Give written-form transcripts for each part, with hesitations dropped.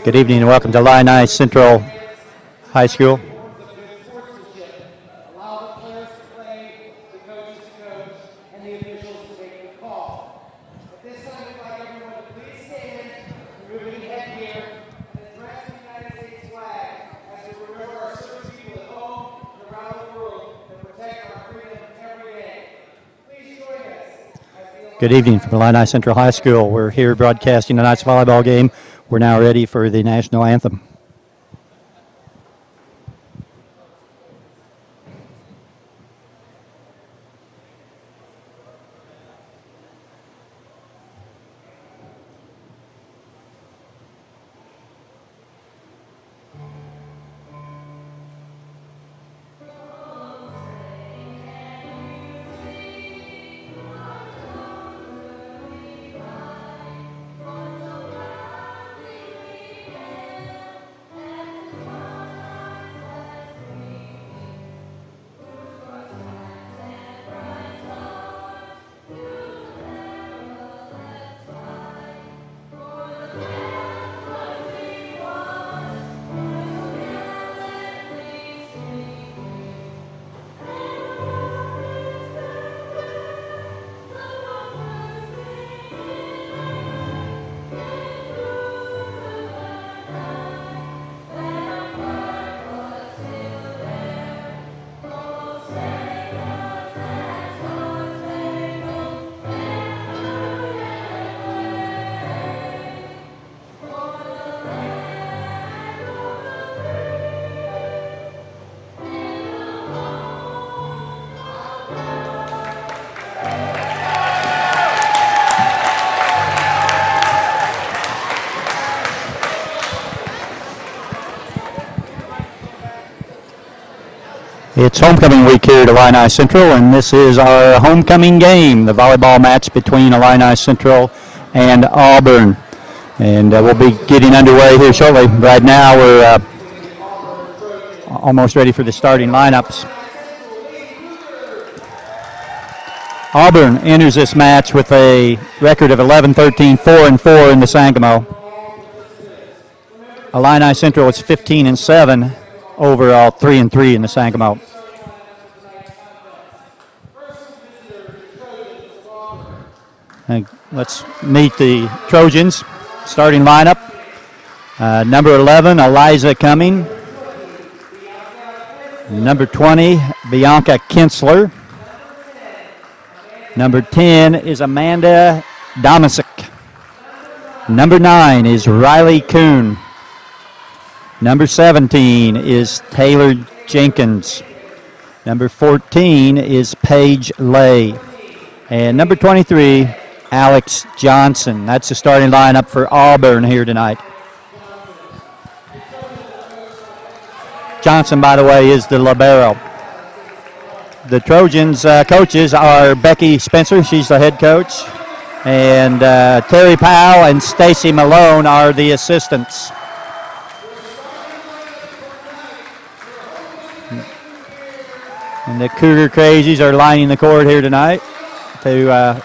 Good evening and welcome to Illini Central High School. Good evening from Illini Central High School. We're here broadcasting tonight's volleyball game. We're now ready for the national anthem. It's homecoming week here at Illini Central, and this is our homecoming game, the volleyball match between Illini Central and Auburn. And we'll be getting underway here shortly. Right now we're almost ready for the starting lineups. Auburn enters this match with a record of 11-13, 4-4 in the Sangamo. Illini Central is 15-7 overall, 3-3 in the Sangamo. And let's meet the Trojans starting lineup. Number 11, Eliza Cumming. Number 20, Bianca Kinsler. Number 10 is Amanda Domasic. Number 9 is Riley Kuhn. Number 17 is Taylor Jenkins. Number 14 is Paige Lay. And number 23, Alex Johnson. That's the starting lineup for Auburn here tonight. Johnson, by the way, is the libero. The Trojans coaches are Becky Spencer, she's the head coach, and Terry Powell and Stacy Malone are the assistants. And the Cougar Crazies are lining the court here tonight to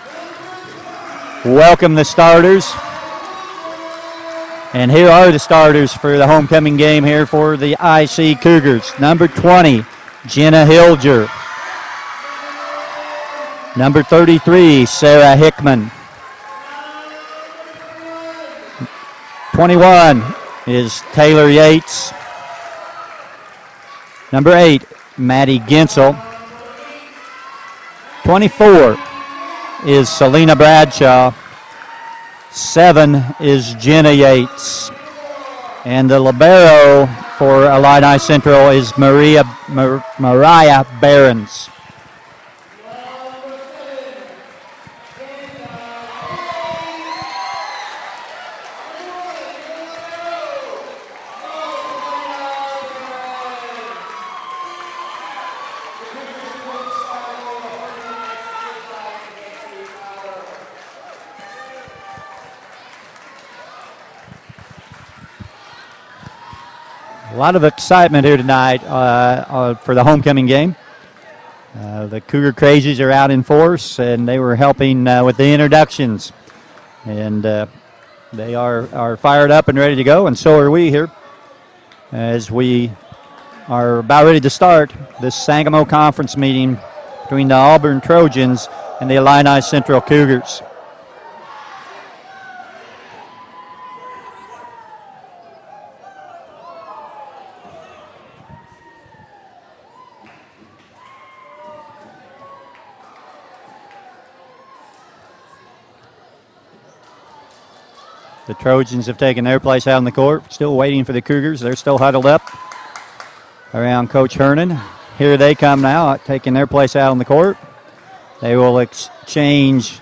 welcome the starters. And here are the starters for the homecoming game here for the IC Cougars. Number 20, Jenna Hilger. Number 33, Sarah Hickman. 21 is Taylor Yates. Number 8, Maddie Gensel. 24 is Selena Bradshaw. 7 is Jenna Yates. And the libero for Illini Central is Mariah Behrens. A lot of excitement here tonight for the homecoming game. The Cougar Crazies are out in force, and they were helping with the introductions. And They are fired up and ready to go, and so are we here as we are about ready to start this Sangamo Conference meeting between the Auburn Trojans and the Illini Central Cougars. The Trojans have taken their place out on the court, still waiting for the Cougars. They're still huddled up around Coach Hernan. Here they come now, taking their place out on the court. They will exchange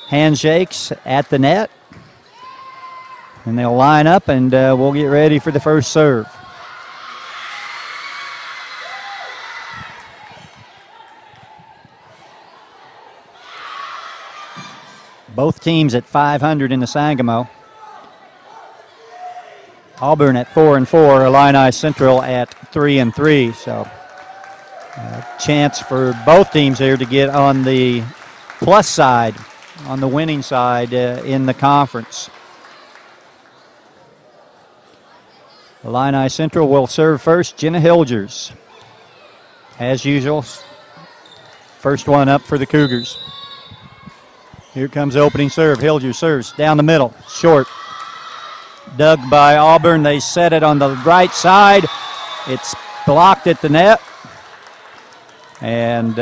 handshakes at the net. And they'll line up, and we'll get ready for the first serve. Both teams at 500 in the Sangamo. Auburn at 4-4, Illini Central at 3-3. So chance for both teams here to get on the plus side, on the winning side in the conference. Illini Central will serve first. Jenna Hilgers, as usual, first one up for the Cougars. Here comes the opening serve. Hilgers serves down the middle, short. Dug by Auburn. They set it on the right side. It's blocked at the net and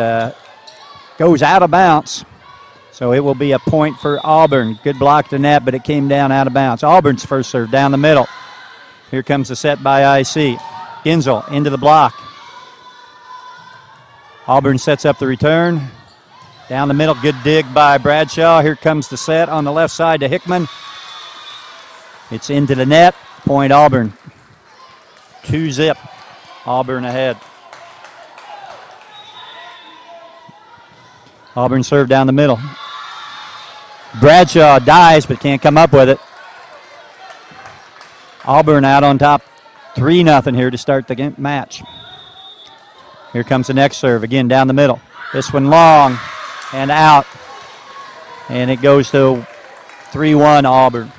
goes out of bounds. So it will be a point for Auburn. Good block to net, but it came down out of bounds. Auburn's first serve down the middle. Here comes the set by IC. Genzel into the block. Auburn sets up the return. Down the middle, good dig by Bradshaw. Here comes the set on the left side to Hickman. It's into the net. Point Auburn. 2-0. Auburn ahead. Auburn serve down the middle. Bradshaw dives but can't come up with it. Auburn out on top 3-0 here to start the match. Here comes the next serve. Again down the middle. This one long and out. And it goes to 3-1 Auburn.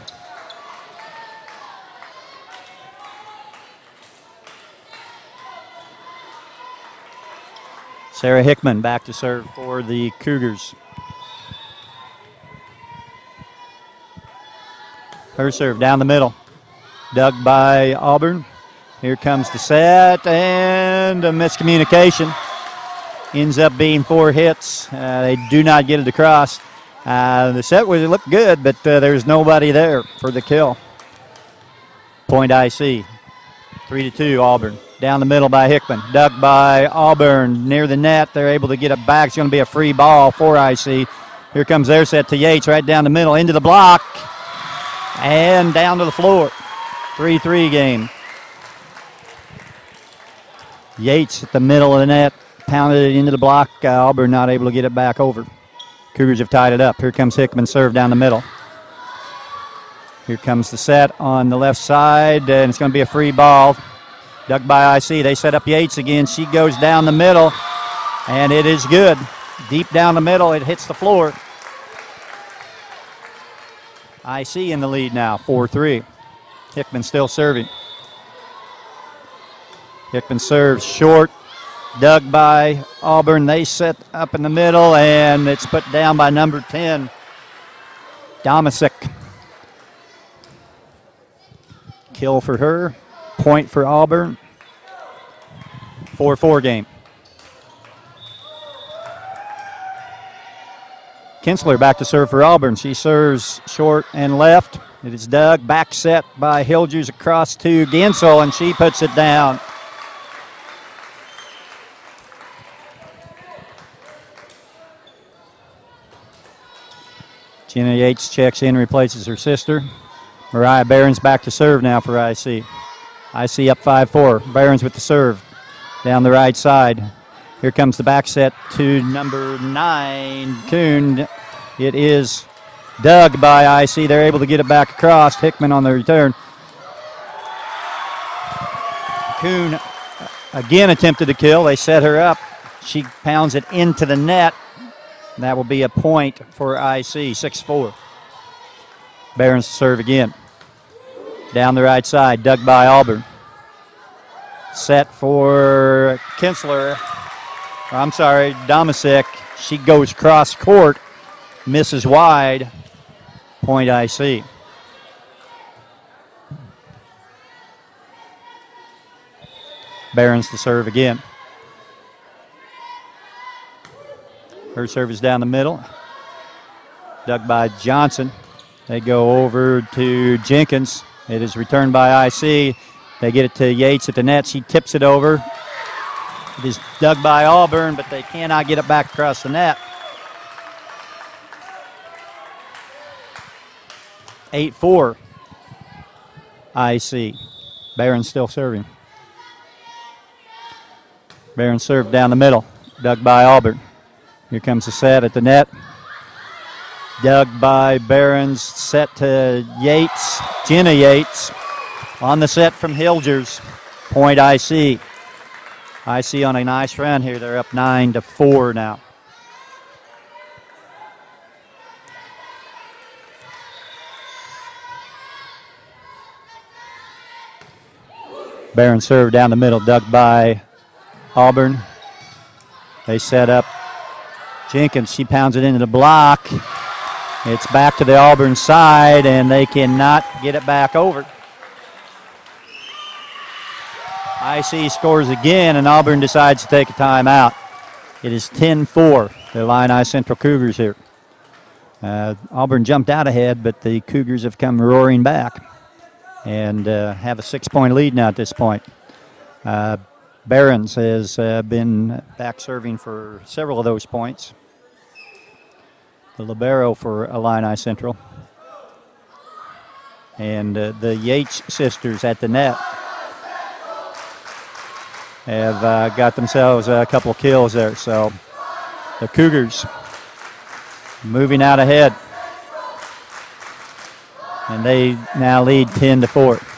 Sarah Hickman back to serve for the Cougars. Her serve down the middle. Dug by Auburn. Here comes the set and a miscommunication. Ends up being 4 hits. They do not get it across. The set looked good, but there's nobody there for the kill. Point IC. 3-2 Auburn. Down the middle by Hickman. Dug by Auburn near the net. They're able to get it back. It's going to be a free ball for IC. Here comes their set to Yates right down the middle. Into the block. And down to the floor. 3-3 game. Yates at the middle of the net. Pounded it into the block. Auburn not able to get it back over. Cougars have tied it up. Here comes Hickman, serve down the middle. Here comes the set on the left side, and it's going to be a free ball. Dug by IC. They set up Yates again. She goes down the middle, and it is good. Deep down the middle, it hits the floor. IC in the lead now, 4-3. Hickman still serving. Hickman serves short. Dug by Auburn. They set up in the middle, and it's put down by number 10, Domasic. Kill for her. Point for Auburn. 4-4 game. Kinsler back to serve for Auburn. She serves short and left. It is dug. Back set by Hilgers across to Gensel, and she puts it down. Jenna Yates checks in, replaces her sister. Mariah Barron's back to serve now for IC. IC up 5-4. Barron's with the serve down the right side. Here comes the back set to number 9, Kuhn. It is dug by IC. They're able to get it back across. Hickman on the return. Kuhn again attempted to kill. They set her up. She pounds it into the net. That will be a point for IC, 6-4. Barron's to serve again. Down the right side, dug by Auburn. Set for Kinsler. I'm sorry, Domasic. She goes cross court, misses wide. Point IC. Barron's to serve again. Her serve is down the middle. Dug by Johnson. They go over to Jenkins. It is returned by IC. They get it to Yates at the net. She tips it over. It is dug by Auburn, but they cannot get it back across the net. 8-4 IC. Barron still serving. Barron served down the middle. Dug by Auburn. Here comes the set at the net. Dug by Barron's, set to Yates. Jenna Yates on the set from Hilgers. Point IC. IC on a nice run here. They're up 9-4 now. Barron served down the middle, dug by Auburn. They set up Jenkins. She pounds it into the block. It's back to the Auburn side, and they cannot get it back over. IC scores again, and Auburn decides to take a timeout. It is 10-4, the Illini Central Cougars here. Auburn jumped out ahead, but the Cougars have come roaring back and have a 6-point lead now at this point. Barron's has been back serving for several of those points. The libero for Illini Central. And the Yates sisters at the net have got themselves a couple of kills there. So the Cougars moving out ahead. And they now lead 10-4.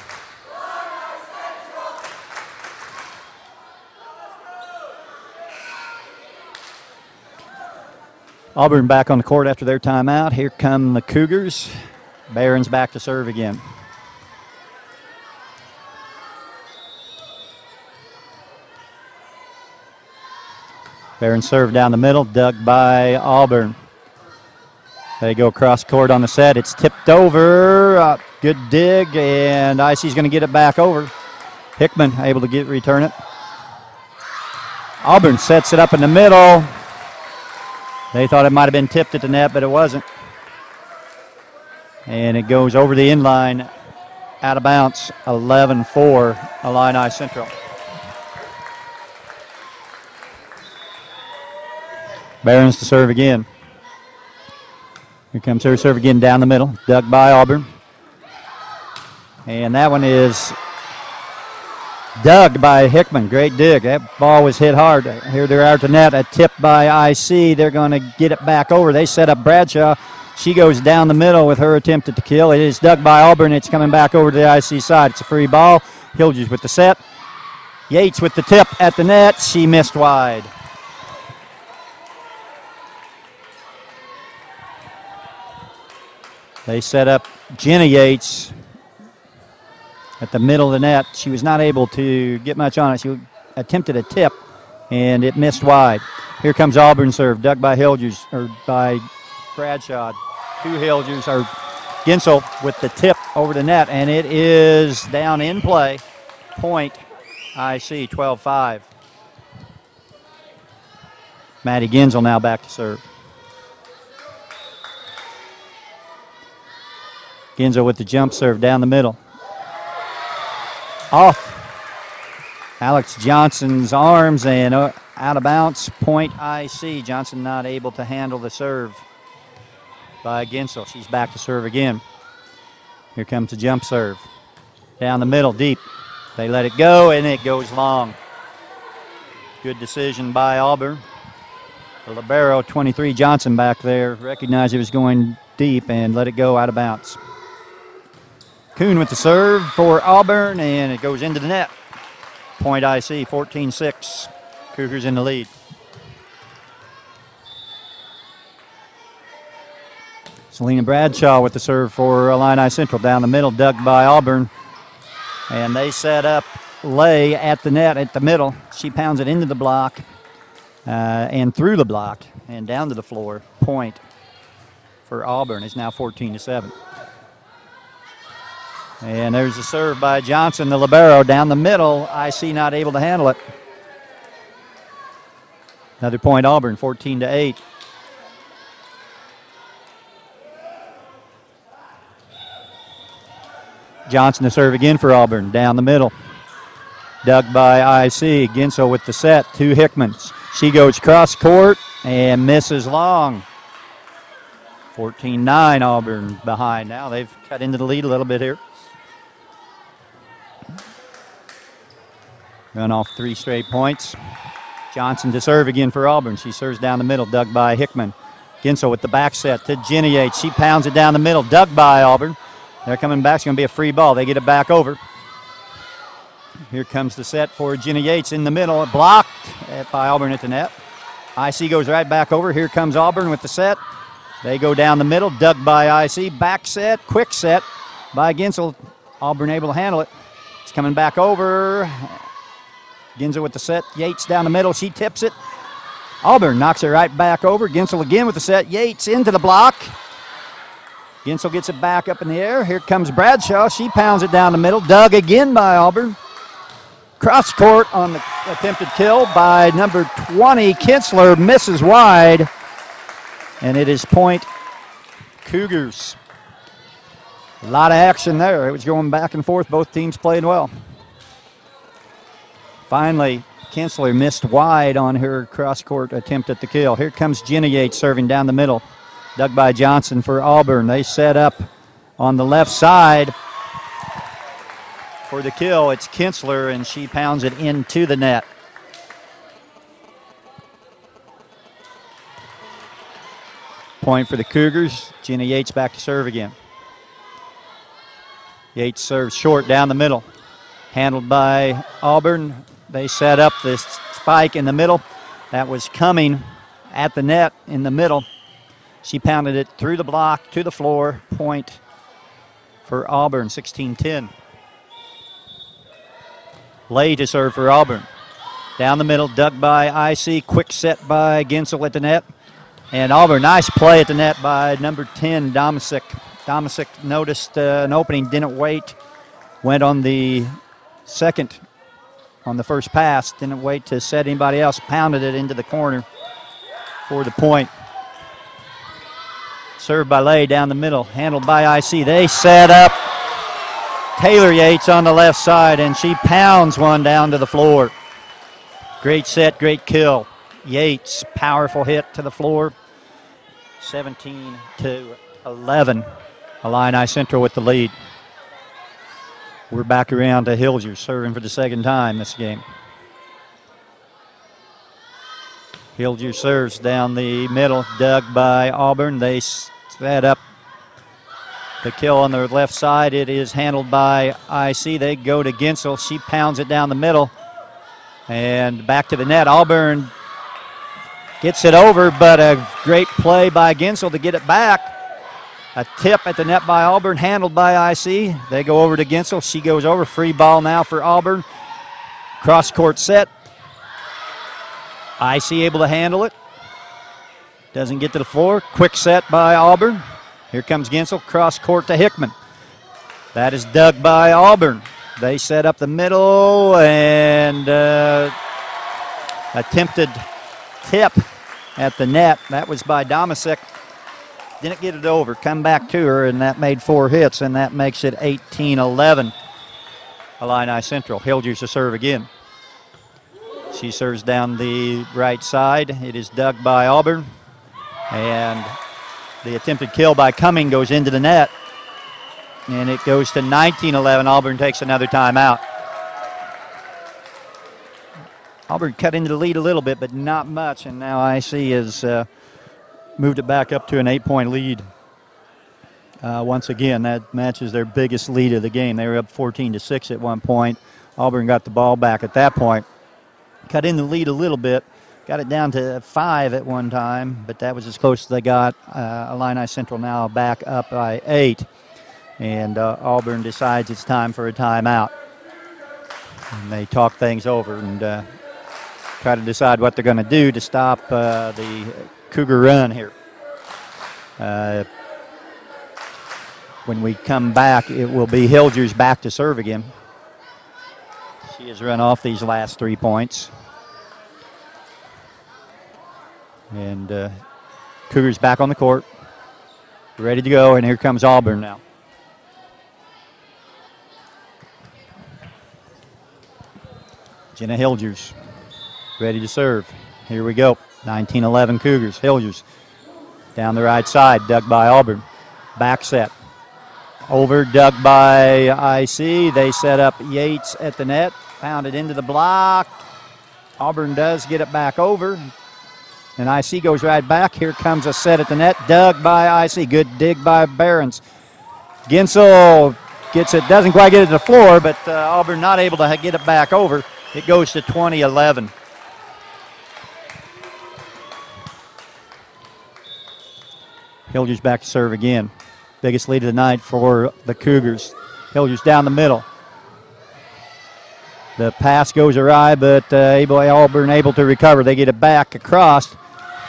Auburn back on the court after their timeout. Here come the Cougars. Barron's back to serve again. Barron served down the middle, dug by Auburn. They go across court on the set. It's tipped over. Good dig, and IC's going to get it back over. Hickman able to return it. Auburn sets it up in the middle. They thought it might have been tipped at the net, but it wasn't. And it goes over the inline, out of bounds, 11-4, Illini Central. Barron's to serve again. Here comes her serve again down the middle, dug by Auburn. And that one is dug by Hickman. Great dig. That ball was hit hard. Here they're out to net. A tip by IC. They're going to get it back over. They set up Bradshaw. She goes down the middle with her attempt at the kill. It is dug by Auburn. It's coming back over to the IC side. It's a free ball. Hilgers with the set. Yates with the tip at the net. She missed wide. They set up Jenna Yates at the middle of the net. She was not able to get much on it. She attempted a tip, and it missed wide. Here comes Auburn serve, dug by Hilgers, or by Bradshaw. Two Hilgers, or Ginsel with the tip over the net, and it is down in play. Point IC, 12-5. Maddie Ginsel now back to serve. Ginsel with the jump serve down the middle. Off Alex Johnson's arms and out of bounds. Point IC. Johnson not able to handle the serve by Ginsel. She's back to serve again. Here comes the jump serve. Down the middle, deep. They let it go, and it goes long. Good decision by Auburn. The libero, 23, Johnson back there, recognized it was going deep and let it go out of bounds. Kuhn with the serve for Auburn, and it goes into the net. Point IC, 14-6. Cougars in the lead. Selena Bradshaw with the serve for Illini Central. Down the middle, dug by Auburn. And they set up Lay at the net at the middle. She pounds it into the block and through the block and down to the floor. Point for Auburn. It's now 14-7. And there's a serve by Johnson, the libero, down the middle. IC not able to handle it. Another point, Auburn, 14-8. Johnson to serve again for Auburn, down the middle. Dug by IC. Ginsel with the set to Hickmans. She goes cross court and misses long. 14-9, Auburn behind now. They've cut into the lead a little bit here. Run off 3 straight points. Johnson to serve again for Auburn. She serves down the middle, dug by Hickman. Ginsel with the back set to Jenny Yates. She pounds it down the middle, dug by Auburn. They're coming back. It's going to be a free ball. They get it back over. Here comes the set for Jenny Yates in the middle. Blocked by Auburn at the net. IC goes right back over. Here comes Auburn with the set. They go down the middle. Dug by IC. Back set. Quick set by Ginsel. Auburn able to handle it. It's coming back over. Ginsel with the set. Yates down the middle. She tips it. Auburn knocks it right back over. Ginsel again with the set. Yates into the block. Ginsel gets it back up in the air. Here comes Bradshaw. She pounds it down the middle. Dug again by Auburn. Cross court on the attempted kill by number 20. Kinsler misses wide. And it is point Cougars. A lot of action there. It was going back and forth. Both teams played well. Finally, Kinsler missed wide on her cross-court attempt at the kill. Here comes Jenny Yates serving down the middle. Dug by Johnson for Auburn. They set up on the left side for the kill. It's Kinsler, and she pounds it into the net. Point for the Cougars. Jenny Yates back to serve again. Yates serves short down the middle. Handled by Auburn. They set up this spike in the middle. That was coming at the net in the middle. She pounded it through the block to the floor. Point for Auburn, 16-10. Lay to serve for Auburn. Down the middle, dug by IC. Quick set by Ginsel at the net. And Auburn, nice play at the net by number 10, Domasic. Domasic noticed an opening, didn't wait. Went on the second on the first pass. Didn't wait to set anybody else. Pounded it into the corner for the point. Served by Lay down the middle. Handled by IC. They set up Taylor Yates on the left side, and she pounds one down to the floor. Great set, great kill. Yates, powerful hit to the floor. 17-11. Illini Central with the lead. We're back around to Hilger serving for the second time this game. Hilger serves down the middle, dug by Auburn. They set up the kill on their left side. It is handled by IC. They go to Ginsel. She pounds it down the middle and back to the net. Auburn gets it over, but a great play by Ginsel to get it back. A tip at the net by Auburn, handled by IC. They go over to Ginsel. She goes over. Free ball now for Auburn. Cross-court set. IC able to handle it. Doesn't get to the floor. Quick set by Auburn. Here comes Ginsel. Cross-court to Hickman. That is dug by Auburn. They set up the middle and attempted tip at the net. That was by Domasic. Didn't get it over. Come back to her, and that made 4 hits, and that makes it 18-11. Illini Central. Hilger's to serve again. She serves down the right side. It is dug by Auburn. And the attempted kill by Cumming goes into the net. And it goes to 19-11. Auburn takes another timeout. Auburn cut into the lead a little bit, but not much. And now IC has moved it back up to an 8-point lead. Once again, that matches their biggest lead of the game. They were up 14-6 at one point. Auburn got the ball back at that point. Cut in the lead a little bit. got it down to 5 at one time, but that was as close as they got. Illini Central now back up by 8. And Auburn decides it's time for a timeout. And they talk things over and try to decide what they're going to do to stop the Cougar run here. When we come back, it will be Hilgers back to serve again. She has run off these last 3 points. And Cougars back on the court, ready to go, and here comes Auburn now. Jenna Hilgers, ready to serve. Here we go. 19-11 Cougars. Hilgers down the right side, dug by Auburn. Back set. Over, dug by IC. They set up Yates at the net. Pounded into the block. Auburn does get it back over. And IC goes right back. Here comes a set at the net. Dug by IC. Good dig by Behrens. Ginsel gets it. Doesn't quite get it to the floor, but Auburn not able to get it back over. It goes to 20-11. Hilgers back to serve again. Biggest lead of the night for the Cougars. Hilgers down the middle. The pass goes awry, but Auburn able to recover. They get it back across,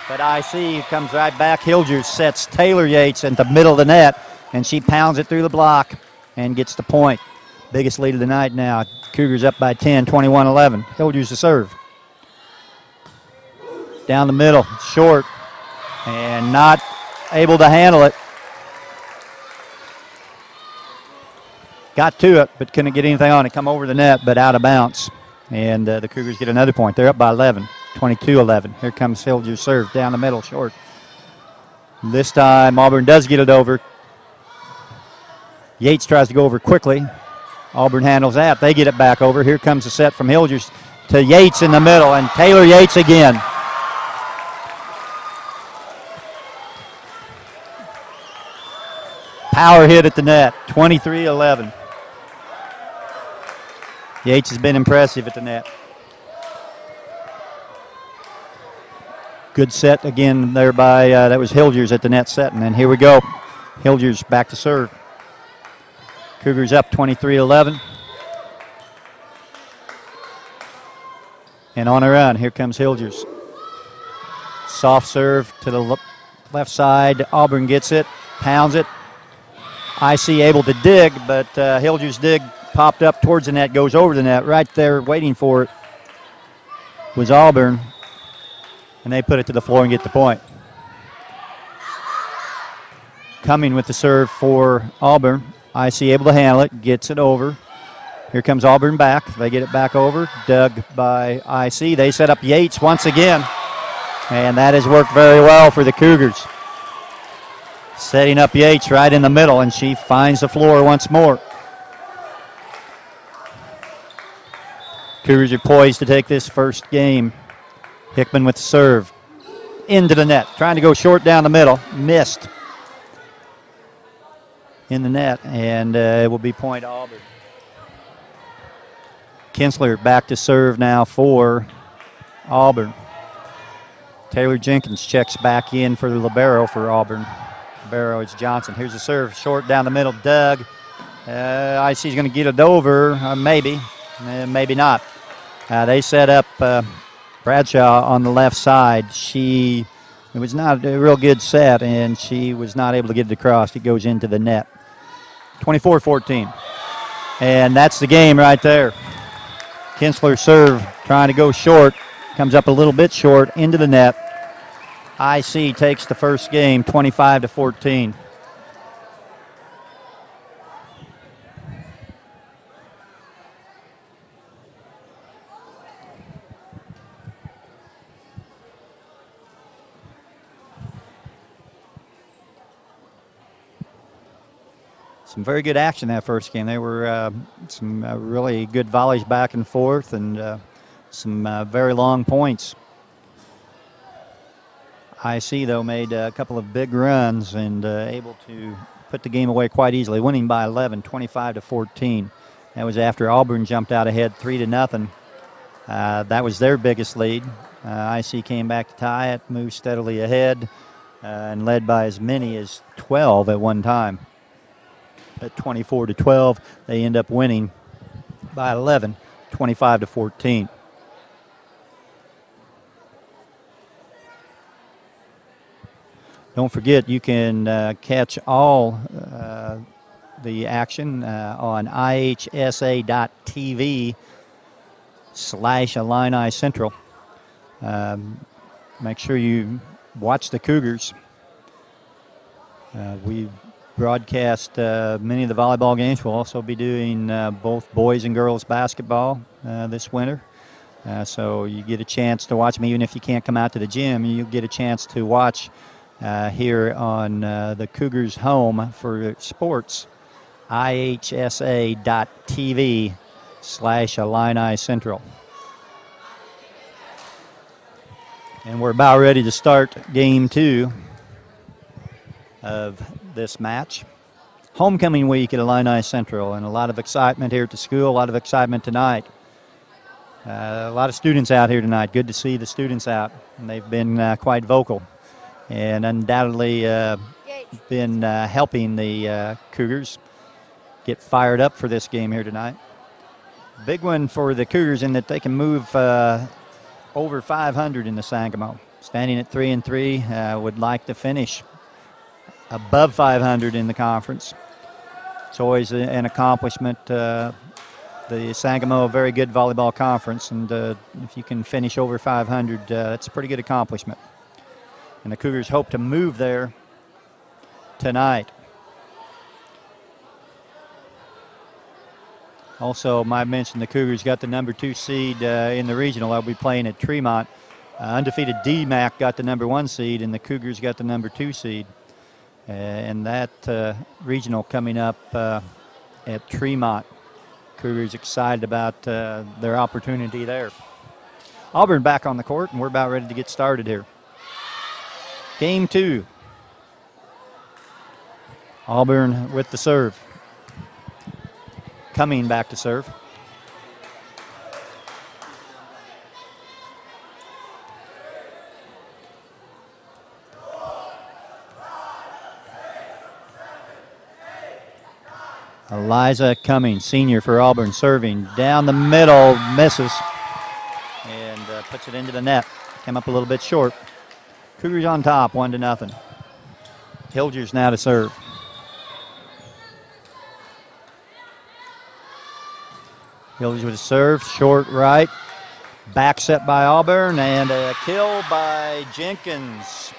but IC comes right back. Hilgers sets Taylor Yates in the middle of the net, and she pounds it through the block and gets the point. Biggest lead of the night now. Cougars up by 10, 21-11. Hilgers to serve. Down the middle, short, and not able to handle it. Got to it, but couldn't get anything on it. Come over the net, but out of bounds. And the Cougars get another point. They're up by 11, 22-11. Here comes Hilgers serve down the middle, short. This time Auburn does get it over. Yates tries to go over quickly. Auburn handles that. They get it back over. Here comes the set from Hilgers to Yates in the middle, and Taylor Yates again. Power hit at the net, 23-11. Yates has been impressive at the net. Good set again there by, that was Hilgers at the net setting. And here we go. Hilgers back to serve. Cougars up 23-11. And on a run, here comes Hilgers. Soft serve to the left side. Auburn gets it, pounds it. IC able to dig, but Hilgers' dig popped up towards the net, goes over the net. Right there waiting for it was Auburn, and they put it to the floor and get the point. Coming with the serve for Auburn. IC able to handle it, gets it over. Here comes Auburn back. They get it back over. Dug by IC. They set up Yates once again, and that has worked very well for the Cougars. Setting up Yates right in the middle, and she finds the floor once more. Cougars are poised to take this first game. Hickman with the serve. Into the net. Trying to go short down the middle. Missed. In the net, and it will be point Auburn. Kinsler back to serve now for Auburn. Taylor Jenkins checks back in for the libero for Auburn. Libero is Johnson. Here's the serve, short down the middle. Doug. IC's going to get it over, maybe, maybe not. They set up Bradshaw on the left side. It was not a real good set, and she was not able to get it across. It goes into the net. 24-14. And that's the game right there. Kinsler serve, trying to go short. Comes up a little bit short, into the net. IC takes the first game, 25-14. Some very good action that first game. There were some really good volleys back and forth, and some very long points. IC, though, made a couple of big runs and able to put the game away quite easily, winning by 11, 25-14. That was after Auburn jumped out ahead 3-0. That was their biggest lead. IC came back to tie it, moved steadily ahead, and led by as many as 12 at one time. At 24-12, they end up winning by 11, 25-14. Don't forget, you can catch all the action on ihsa.tv/Illini Central. Make sure you watch the Cougars. We broadcast many of the volleyball games. We'll also be doing both boys and girls basketball this winter. So you get a chance to watch them. Even if you can't come out to the gym, you get a chance to watch here on the Cougars' home for sports, ihsa.tv/Illini Central. And we're about ready to start game 2 of this match. Homecoming week at Illini Central, and a lot of excitement here at the school, a lot of excitement tonight. A lot of students out here tonight. Good to see the students out, and they've been quite vocal and undoubtedly been helping the Cougars get fired up for this game here tonight. Big one for the Cougars in that they can move over 500 in the Sangamo. Standing at 3-3, would like to finish above 500 in the conference. It's always an accomplishment. The Sangamo, a very good volleyball conference, and if you can finish over 500, that's a pretty good accomplishment. And the Cougars hope to move there tonight. Also, I mentioned the Cougars got the number 2 seed in the regional. They'll be playing at Tremont. Undefeated DMAC got the number 1 seed, and the Cougars got the number 2 seed. And that regional coming up at Tremont. Cougars excited about their opportunity there. Auburn back on the court, and we're about ready to get started here. Game 2. Auburn with the serve. Coming back to serve. Eliza Cummings, senior for Auburn, serving down the middle, misses, and puts it into the net. Came up a little bit short. Cougars on top, 1-0. Hilgers now to serve. Hilgers with a serve, short right. Back set by Auburn, and a kill by Jenkins.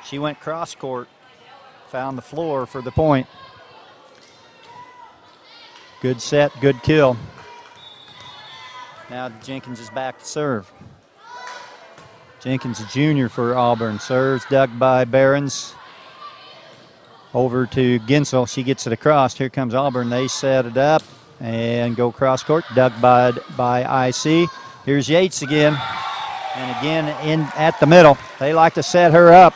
She went cross court, found the floor for the point. Good set, good kill. Now Jenkins is back to serve. Jenkins, a junior for Auburn, serves, dug by Behrens. Over to Ginsel. She gets it across. Here comes Auburn. They set it up and go cross court. Dug by IC. Here's Yates again. And again in at the middle. They like to set her up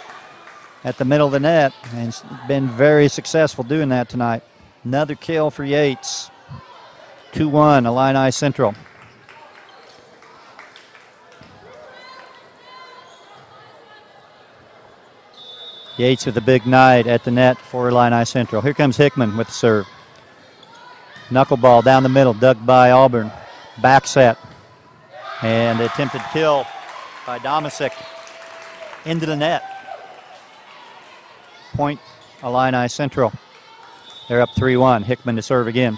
at the middle of the net, and she's been very successful doing that tonight. Another kill for Yates. 2-1, Illini Central. Yates with a big night at the net for Illini Central. Here comes Hickman with the serve. Knuckleball down the middle, dug by Auburn. Back set. And attempted kill by Domasic into the net. Point, Illini Central. They're up 3-1. Hickman to serve again.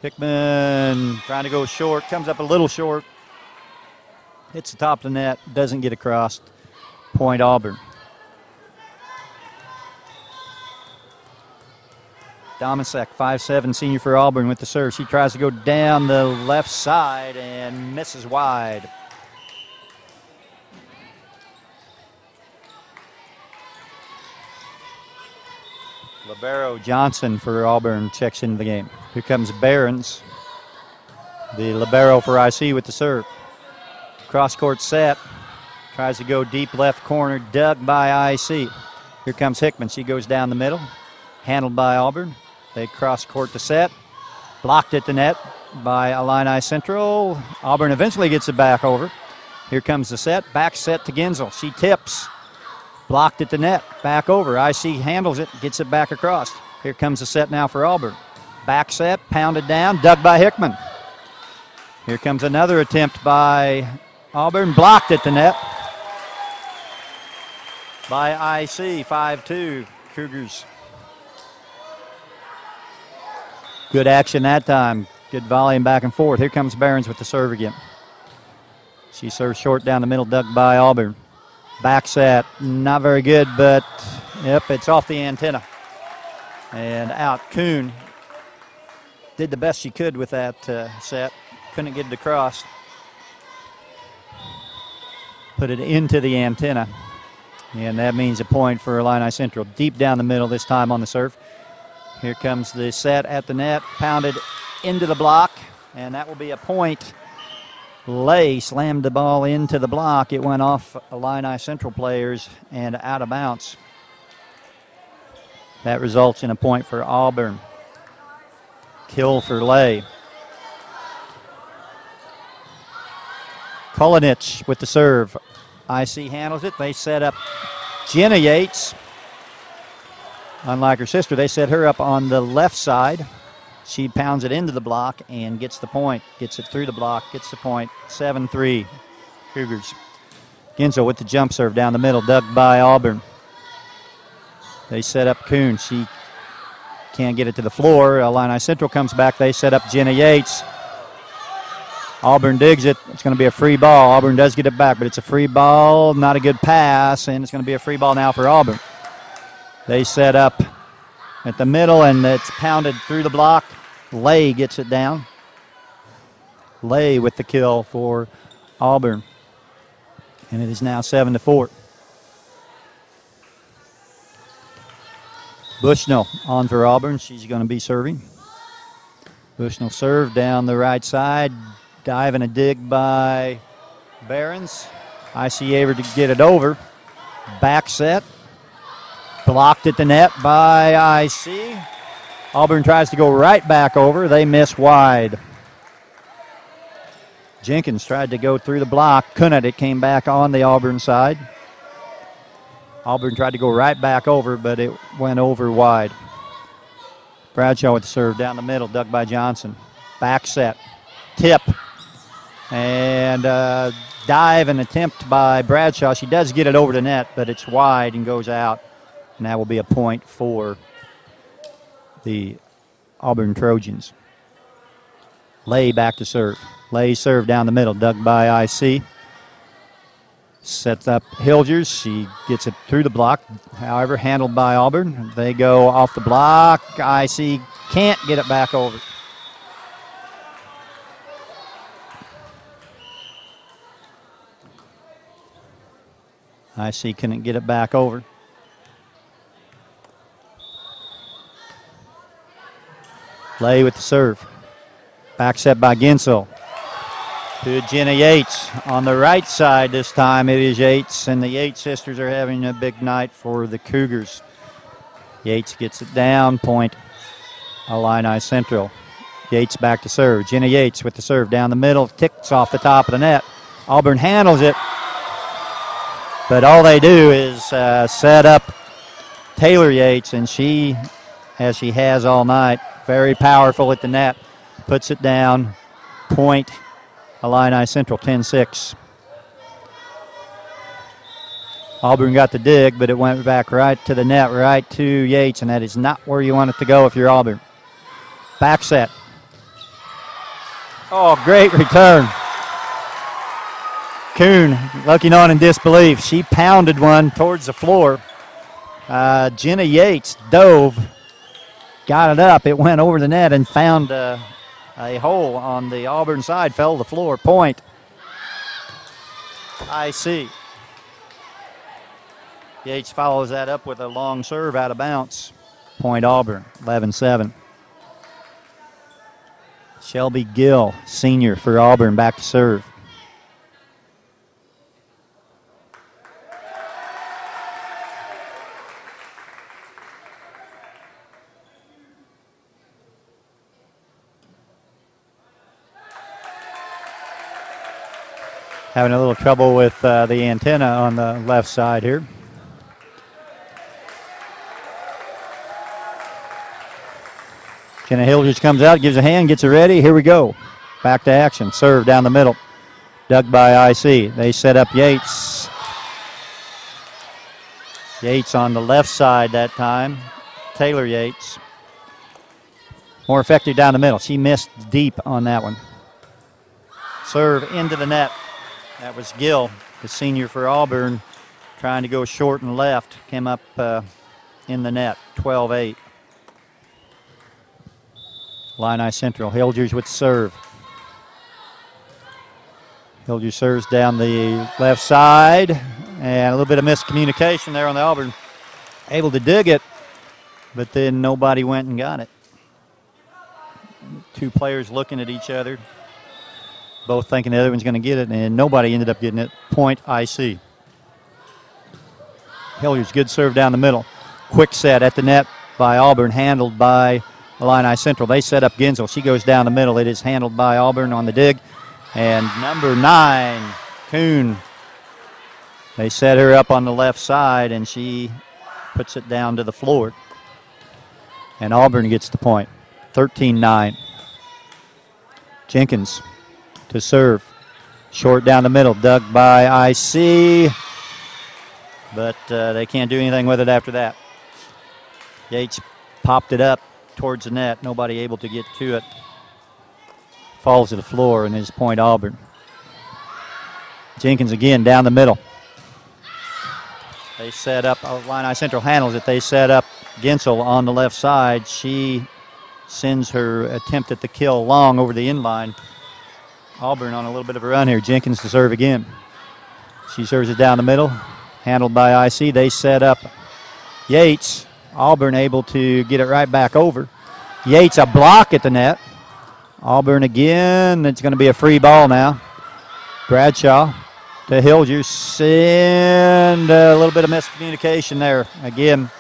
Hickman trying to go short, comes up a little short. Hits the top of the net, doesn't get across. Point Auburn. Domasic, 5'7", senior for Auburn with the serve. She tries to go down the left side and misses wide. Libero Johnson for Auburn checks into the game. Here comes Behrens, the libero for IC with the serve. Cross-court set. Tries to go deep left corner, dug by IC. Here comes Hickman. She goes down the middle. Handled by Auburn. They cross-court to set. Blocked at the net. by Illini Central. Auburn eventually gets it back over. Here comes the set. Back set to Ginsel. She tips. Blocked at the net. Back over. IC handles it. Gets it back across. Here comes the set now for Auburn. Back set. Pounded down. Dug by Hickman. Here comes another attempt by Auburn. Blocked at the net by IC. 5-2 Cougars. Good action that time. Good volleying back and forth. Here comes Behrens with the serve again. She serves short down the middle, dug by Auburn. Back set, not very good, but yep, it's off the antenna. And out. Kuhn did the best she could with that set. Couldn't get it across. Put it into the antenna. And that means a point for Illini Central. Deep down the middle this time on the serve. Here comes the set at the net, pounded into the block, and that will be a point. Lay slammed the ball into the block. It went off Illini Central players and out of bounds. That results in a point for Auburn. Kill for Lay. Kolinich with the serve. IC handles it. They set up Jenna Yates. Unlike her sister, they set her up on the left side. She pounds it into the block and gets the point. Gets it through the block, gets the point. 7-3 Cougars. Ginsel with the jump serve down the middle, dug by Auburn. They set up Kuhn. She can't get it to the floor. Illini Central comes back. They set up Jenna Yates. Auburn digs it. It's going to be a free ball. Auburn does get it back, but it's a free ball. Not a good pass, and it's going to be a free ball now for Auburn. They set up at the middle, and it's pounded through the block. Lay gets it down. Lay with the kill for Auburn. And it is now 7-4. Bushnell on for Auburn. She's going to be serving. Bushnell serve down the right side. Dive and a dig by Behrens. IC able to get it over. Back set. Blocked at the net by IC. Auburn tries to go right back over. They miss wide. Jenkins tried to go through the block. Couldn't. It came back on the Auburn side. Auburn tried to go right back over, but it went over wide. Bradshaw with the serve down the middle, dug by Johnson. Back set. Tip. And dive and attempt by Bradshaw. She does get it over the net, but it's wide and goes out. And that will be a point for the Auburn Trojans. Lay back to serve. Lay serve down the middle, dug by IC. Sets up Hilgers. She gets it through the block. However, handled by Auburn. They go off the block. IC can't get it back over. IC couldn't get it back over. Lay with the serve. Back set by Ginsel. To Jenna Yates on the right side this time. It is Yates, and the Yates sisters are having a big night for the Cougars. Yates gets it down. Point Illini Central. Yates back to serve. Jenna Yates with the serve down the middle. Ticks off the top of the net. Auburn handles it. But all they do is set up Taylor Yates, and she, as she has all night, very powerful at the net. Puts it down. Point Illini Central, 10-6. Auburn got the dig, but it went back right to the net, right to Yates, and that is not where you want it to go if you're Auburn. Back set. Oh, great return. Kuhn looking on in disbelief. She pounded one towards the floor. Jenna Yates dove, got it up. It went over the net and found a hole on the Auburn side, fell to the floor. Point IC. Yates follows that up with a long serve out of bounds. Point Auburn, 11-7. Shelby Gill, senior for Auburn, back to serve. Having a little trouble with the antenna on the left side here. Jenna Hildrich comes out, gives a hand, gets it ready. Here we go. Back to action. Serve down the middle. Dug by IC. They set up Yates. Yates on the left side that time. Taylor Yates. More effective down the middle. She missed deep on that one. Serve into the net. That was Gill, the senior for Auburn, trying to go short and left. Came up in the net, 12-8. Illini Central. Hildrich with serve. Hildrich serves down the left side. And a little bit of miscommunication there on the Auburn. Able to dig it, but then nobody went and got it. Two players looking at each other, both thinking the other one's going to get it, and nobody ended up getting it. Point IC. Hildrich, good serve down the middle. Quick set at the net by Auburn, handled by Illini Central. They set up Ginsel. She goes down the middle. It is handled by Auburn on the dig. And number 9, Kuhn. They set her up on the left side, and she puts it down to the floor. And Auburn gets the point. 13-9. Jenkins to serve. Short down the middle. Dug by IC. But they can't do anything with it after that. Yates popped it up towards the net. Nobody able to get to it. Falls to the floor, and is point Auburn. Jenkins again down the middle. They set up, Illini Central handles it. They set up Ginsel on the left side. She sends her attempt at the kill long over the inline. Auburn on a little bit of a run here. Jenkins to serve again. She serves it down the middle. Handled by IC. They set up Yates. Auburn able to get it right back over. Yates a block at the net. Auburn again. It's going to be a free ball now. Bradshaw to Hildrich. And a little bit of miscommunication there. Again,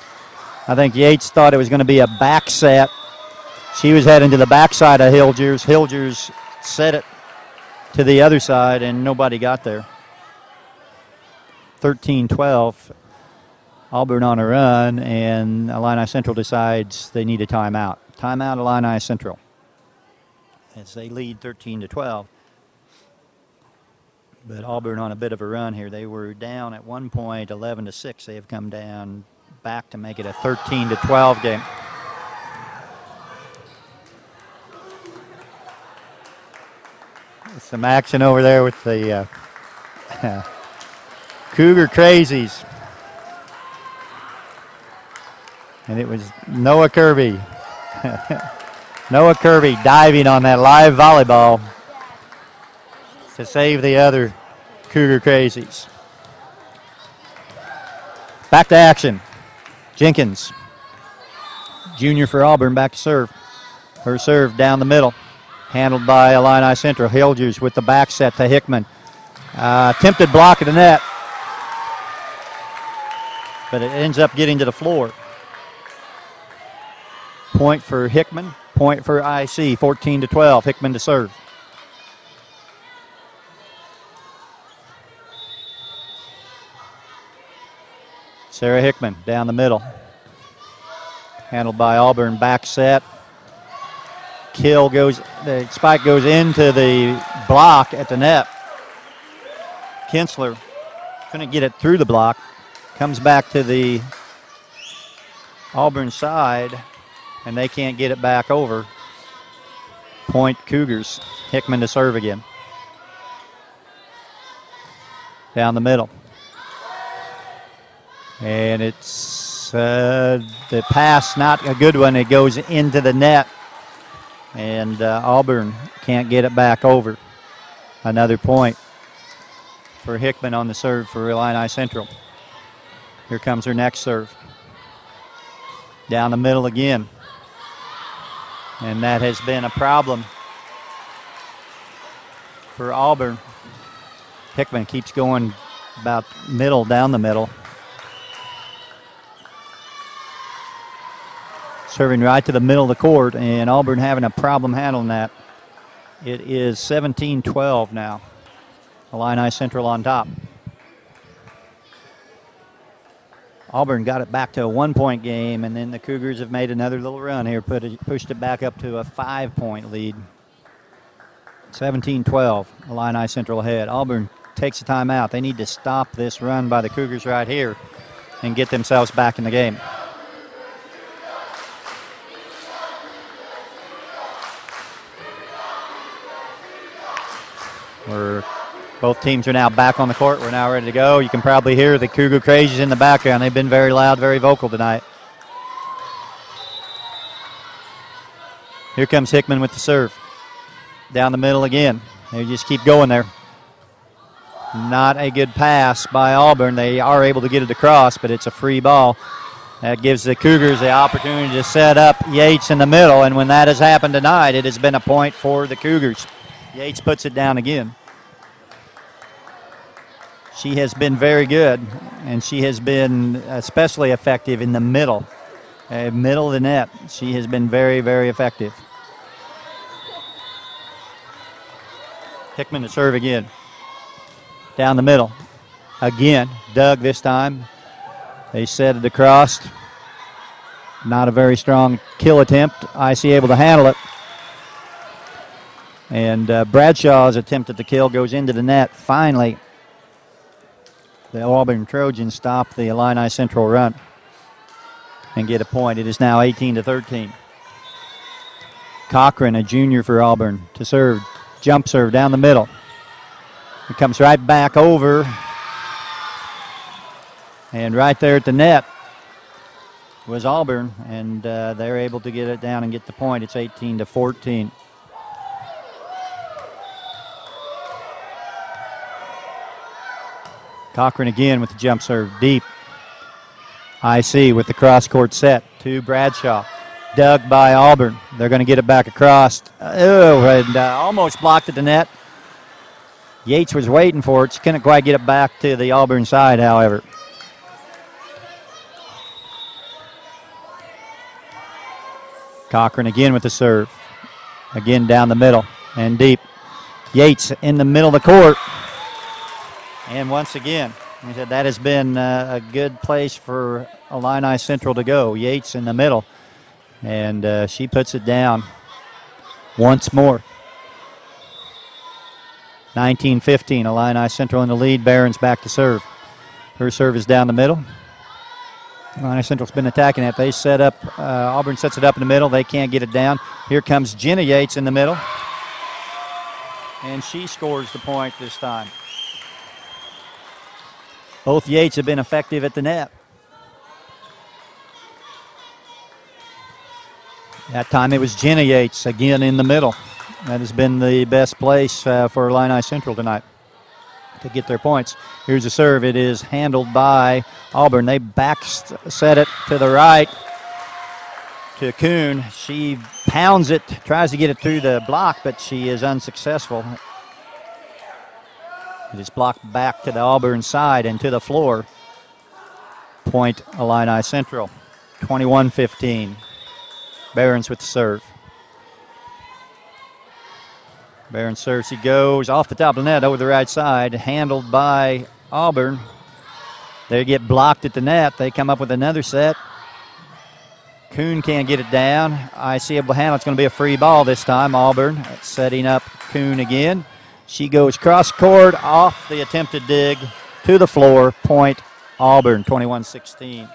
I think Yates thought it was going to be a back set. She was heading to the backside of Hildrich. Hildrich set it to the other side, and nobody got there. 13-12. Auburn on a run, and Illini Central decides they need a timeout. Timeout, Illini Central, as they lead 13-12. But Auburn on a bit of a run here. They were down at one point, 11-6. They have come down back to make it a 13-12 game. Some action over there with the Cougar Crazies. And it was Noah Kirby. Noah Kirby diving on that live volleyball to save the other Cougar Crazies. Back to action. Jenkins, junior for Auburn, back to serve. Her serve down the middle. Handled by Illini Central. Hildrich with the back set to Hickman. Attempted block at the net. But it ends up getting to the floor. Point for Hickman. Point for IC. 14-12. Hickman to serve. Sarah Hickman down the middle. Handled by Auburn. Back set. Kill goes, the spike goes into the block at the net. Kinsler couldn't get it through the block. Comes back to the Auburn side, and they can't get it back over. Point Cougars. Hickman to serve again. Down the middle. And it's the pass, not a good one. It goes into the net. And Auburn can't get it back over. Another point for Hickman on the serve for Illini Central. Here comes her next serve. Down the middle again. And that has been a problem for Auburn. Hickman keeps going about middle, down the middle. Serving right to the middle of the court, and Auburn having a problem handling that. It is 17-12 now. Illini Central on top. Auburn got it back to a 1-point game, and then the Cougars have made another little run here, pushed it back up to a 5-point lead. 17-12, Illini Central ahead. Auburn takes a timeout. They need to stop this run by the Cougars right here and get themselves back in the game. Both teams are now back on the court. We're now ready to go. You can probably hear the Cougar Crazies in the background. They've been very loud, very vocal tonight. Here comes Hickman with the serve. Down the middle again. They just keep going there. Not a good pass by Auburn. They are able to get it across, but it's a free ball. That gives the Cougars the opportunity to set up Yates in the middle, and when that has happened tonight, it has been a point for the Cougars. Yates puts it down again. She has been very good, and she has been especially effective in the middle of the net. She has been very, very effective. Hickman to serve again. Down the middle. Again, Doug this time. They set it across. Not a very strong kill attempt. IC able to handle it. And Bradshaw's attempt at the kill goes into the net. Finally, the Auburn Trojans stop the Illini Central run and get a point. It is now 18-13. Cochran, a junior for Auburn, to serve. Jump serve down the middle. It comes right back over. And right there at the net was Auburn, and they're able to get it down and get the point. It's 18-14. Cochran again with the jump serve deep. IC with the cross-court set to Bradshaw. Dug by Auburn. They're going to get it back across. And almost blocked at the net. Yates was waiting for it. She couldn't quite get it back to the Auburn side, however. Cochran again with the serve. Again down the middle and deep. Yates in the middle of the court. And once again, he said that has been a good place for Illini Central to go. Yates in the middle. And she puts it down once more. 19-15, Illini Central in the lead. Barron's back to serve. Her serve is down the middle. Illini Central's been attacking it. They set up, Auburn sets it up in the middle. They can't get it down. Here comes Jenna Yates in the middle. And she scores the point this time. Both Yates have been effective at the net. That time it was Jenna Yates again in the middle. That has been the best place for Illini Central tonight to get their points. Here's a serve. It is handled by Auburn. They back set it to the right to Kuhn. She pounds it, tries to get it through the block, but she is unsuccessful. It is blocked back to the Auburn side and to the floor. Point Illini Central. 21-15. Barons with the serve. Barron serves. He goes off the top of the net over the right side. Handled by Auburn. They get blocked at the net. They come up with another set. Kuhn can't get it down. IC able to handle. It's going to be a free ball this time. Auburn setting up Kuhn again. She goes cross court off the attempted dig to the floor. Point Auburn, 21-16.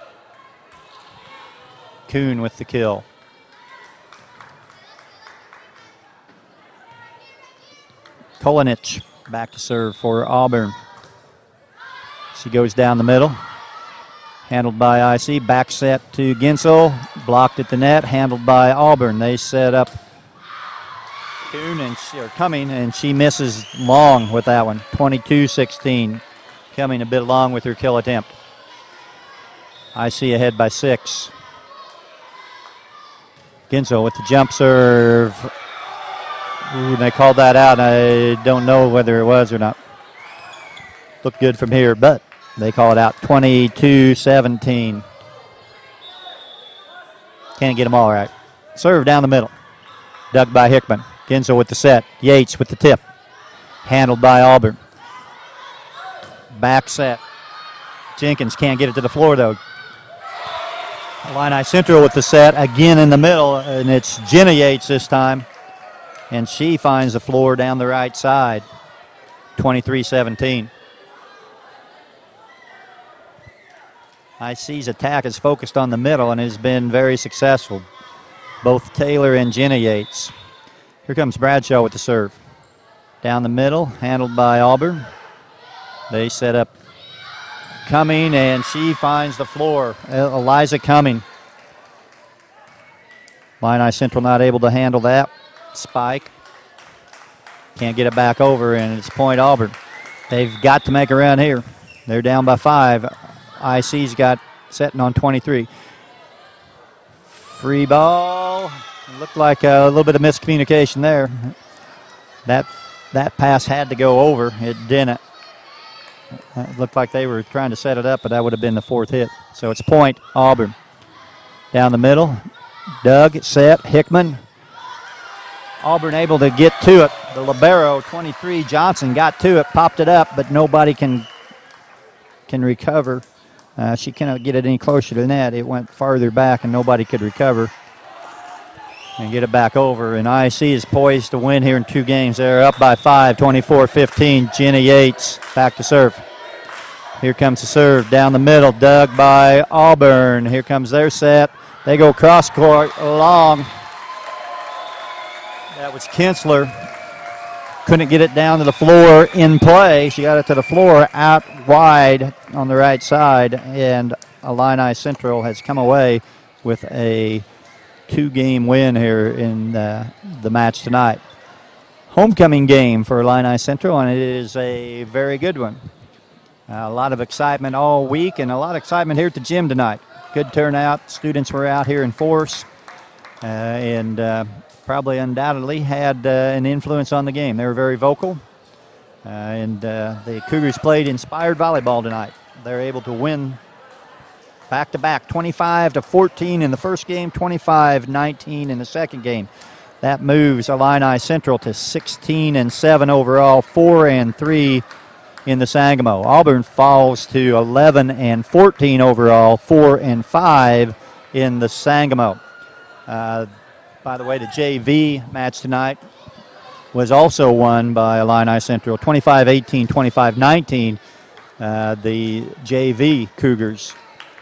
Kuhn with the kill. Kolanich back to serve for Auburn. She goes down the middle. Handled by IC. Back set to Ginsel. Blocked at the net. Handled by Auburn. They set up Kuhn and she misses long with that one. 22-16. Coming a bit long with her kill attempt. IC ahead by 6. Ginsel with the jump serve. Ooh, they called that out. I don't know whether it was or not. Looked good from here, but they call it out. 22-17. Can't get them all right. Serve down the middle. Dug by Hickman. Ginsel with the set. Yates with the tip. Handled by Auburn. Back set. Jenkins can't get it to the floor, though. Illini Central with the set again in the middle, and it's Jenna Yates this time. And she finds the floor down the right side, 23-17. IC's attack is focused on the middle and has been very successful. Both Taylor and Jenna Yates. Here comes Bradshaw with the serve. Down the middle, handled by Auburn. They set up Cumming, and she finds the floor. Eliza Cumming. Illini Central not able to handle that. Spike. Can't get it back over, and it's point Auburn. They've got to make a run here. They're down by 5. IC's got setting on 23. Free ball. It looked like a little bit of miscommunication there. That pass had to go over. It didn't. It looked like they were trying to set it up, but that would have been the 4th hit. So it's point Auburn. Down the middle. Doug, set, Hickman. Auburn able to get to it. The libero, 23, Johnson, got to it, popped it up, but nobody can recover. She cannot get it any closer than that. It went farther back, and nobody could recover and get it back over. And IC is poised to win here in 2 games. They're up by 5, 24-15. Jenna Yates back to serve. Here comes the serve down the middle, dug by Auburn. Here comes their set. They go cross court long. That was Kinsler. Couldn't get it down to the floor in play. She got it to the floor out wide on the right side, and Illini Central has come away with a 2-game win here in the match tonight. Homecoming game for Illini Central, and it is a very good one. A lot of excitement all week and a lot of excitement here at the gym tonight. Good turnout. Students were out here in force and probably undoubtedly had an influence on the game. They were very vocal, and the Cougars played inspired volleyball tonight. They're able to win back-to-back, 25-14 in the first game, 25-19 in the second game. That moves Illini Central to 16-7 overall, 4-3 in the Sangamo. Auburn falls to 11-14 overall, 4-5 in the Sangamo. By the way, the JV match tonight was also won by Illini Central, 25-18, 25-19. The JV Cougars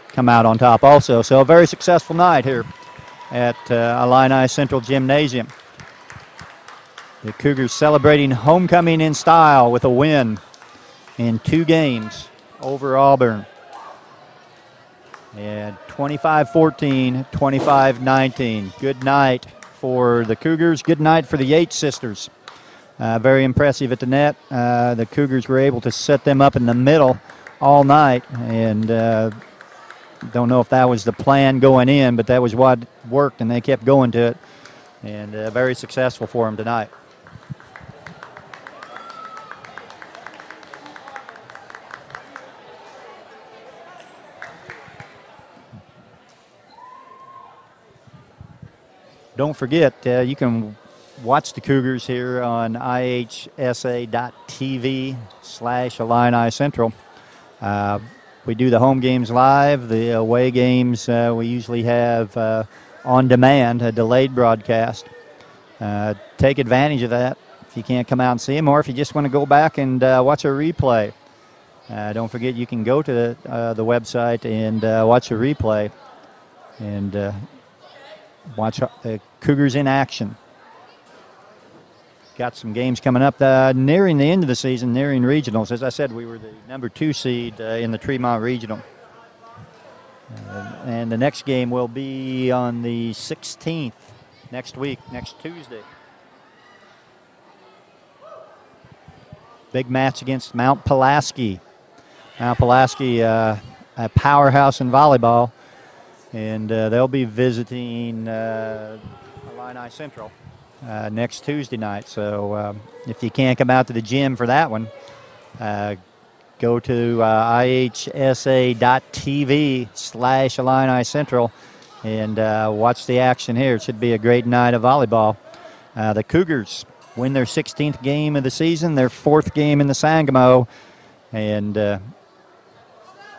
come out on top also. So a very successful night here at Illini Central Gymnasium. The Cougars celebrating homecoming in style with a win in 2 games over Auburn. And 25-14, 25-19. Good night for the Cougars. Good night for the Yates sisters. Very impressive at the net. The Cougars were able to set them up in the middle all night, and don't know if that was the plan going in, but that was what worked, and they kept going to it, and very successful for them tonight. Don't forget, you can watch the Cougars here on ihsa.tv/Illini Central. We do the home games live. The away games we usually have on demand, a delayed broadcast. Take advantage of that if you can't come out and see them, or if you just want to go back and watch a replay. Don't forget, you can go to the website and watch a replay and watch the Cougars in action. Got some games coming up nearing the end of the season, nearing regionals. As I said, we were the number 2 seed in the Tremont Regional. And the next game will be on the 16th, next week, next Tuesday. Big match against Mount Pulaski. Mount Pulaski, a powerhouse in volleyball. And they'll be visiting Illini Central next Tuesday night. So if you can't come out to the gym for that one, go to ihsa.tv/Illini Central and watch the action here. It should be a great night of volleyball. The Cougars win their 16th game of the season, their 4th game in the Sangamo, And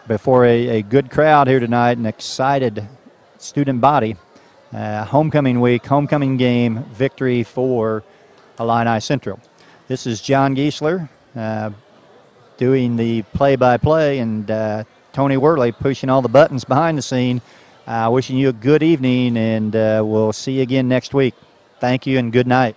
before a good crowd here tonight, an excited student body, homecoming week, homecoming game, victory for Illini Central. This is John Giesler doing the play-by-play, and Tony Worley pushing all the buttons behind the scene. Wishing you a good evening, and we'll see you again next week. Thank you and good night.